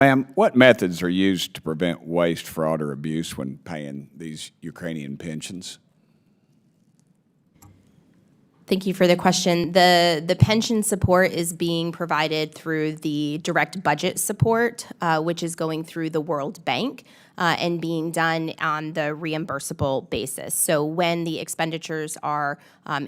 Ma'am, what methods are used to prevent waste, fraud, or abuse when paying these Ukrainian pensions? Thank you for the question. The pension support is being provided through the direct budget support, which is going through the World Bank and being done on the reimbursable basis. So when the expenditures are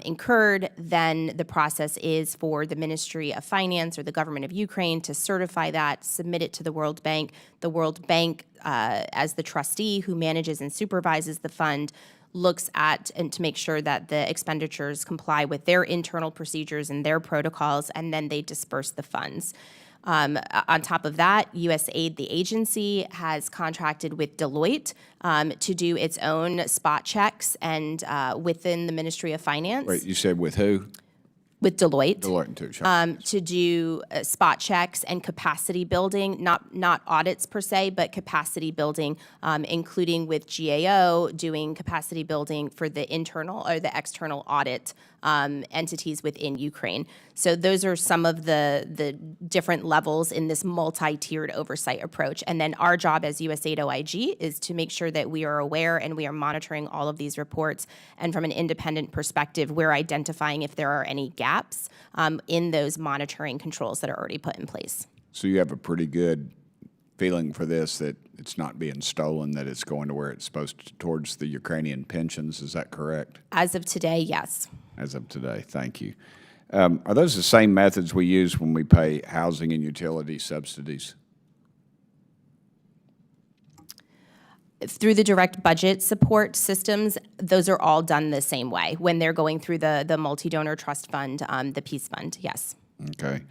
incurred, then the process is for the Ministry of Finance or the government of Ukraine to certify that, submit it to the World Bank. The World Bank, as the trustee who manages and supervises the fund, looks at and to make sure that the expenditures comply with their internal procedures and their protocols, and then they disperse the funds. On top of that, USAID, the agency, has contracted with Deloitte to do its own spot checks and within the Ministry of Finance. Wait, you said with who? With Deloitte. Deloitte too, sure. To do spot checks and capacity building, not audits per se, but capacity building, including with GAO doing capacity building for the internal or the external audit entities within Ukraine. So those are some of the different levels in this multi-tiered oversight approach. And then our job as USAID OIG is to make sure that we are aware and we are monitoring all of these reports. And from an independent perspective, we're identifying if there are any gaps in those monitoring controls that are already put in place. So you have a pretty good feeling for this, that it's not being stolen, that it's going to where it's supposed to, towards the Ukrainian pensions. Is that correct? As of today, yes. As of today, thank you. Are those the same methods we use when we pay housing and utility subsidies? Through the direct budget support systems, those are all done the same way when they're going through the multi-donor trust fund, the peace fund, yes. Okay.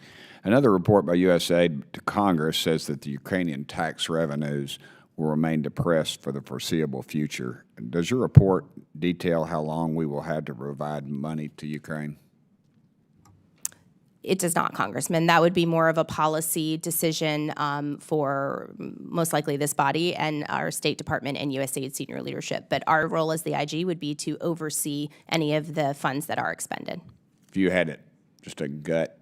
Another report by USAID to Congress says that the Ukrainian tax revenues will remain depressed for the foreseeable future. Does your report detail how long we will have to provide money to Ukraine? It does not, Congressman. That would be more of a policy decision for most likely this body and our State Department and USAID senior leadership. But our role as the IG would be to oversee any of the funds that are expended. If you had just a gut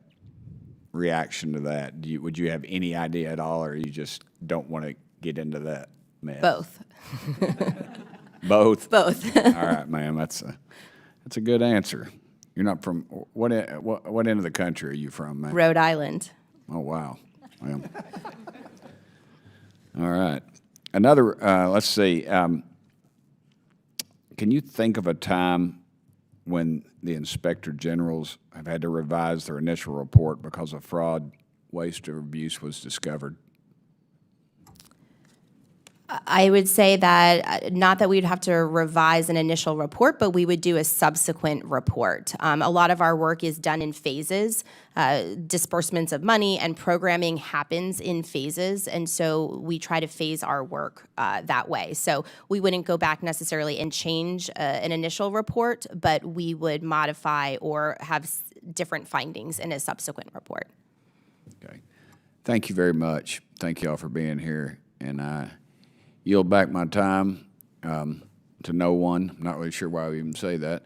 reaction to that, would you have any idea at all, or you just don't want to get into that mess? Both. Both? Both. All right, ma'am. That's a good answer. You're not from what end of the country are you from, ma'am? Rhode Island. Oh, wow. Well, all right. Another, let's see. Can you think of a time when the inspector generals have had to revise their initial report because of fraud, waste, or abuse was discovered? I would say that not that we'd have to revise an initial report, but we would do a subsequent report. A lot of our work is done in phases. Disbursements of money and programming happens in phases, and so we try to phase our work that way. So we wouldn't go back necessarily and change an initial report, but we would modify or have different findings in a subsequent report. Okay. Thank you very much. Thank you all for being here, and I yield back my time to no one. I'm not really sure why I even say that.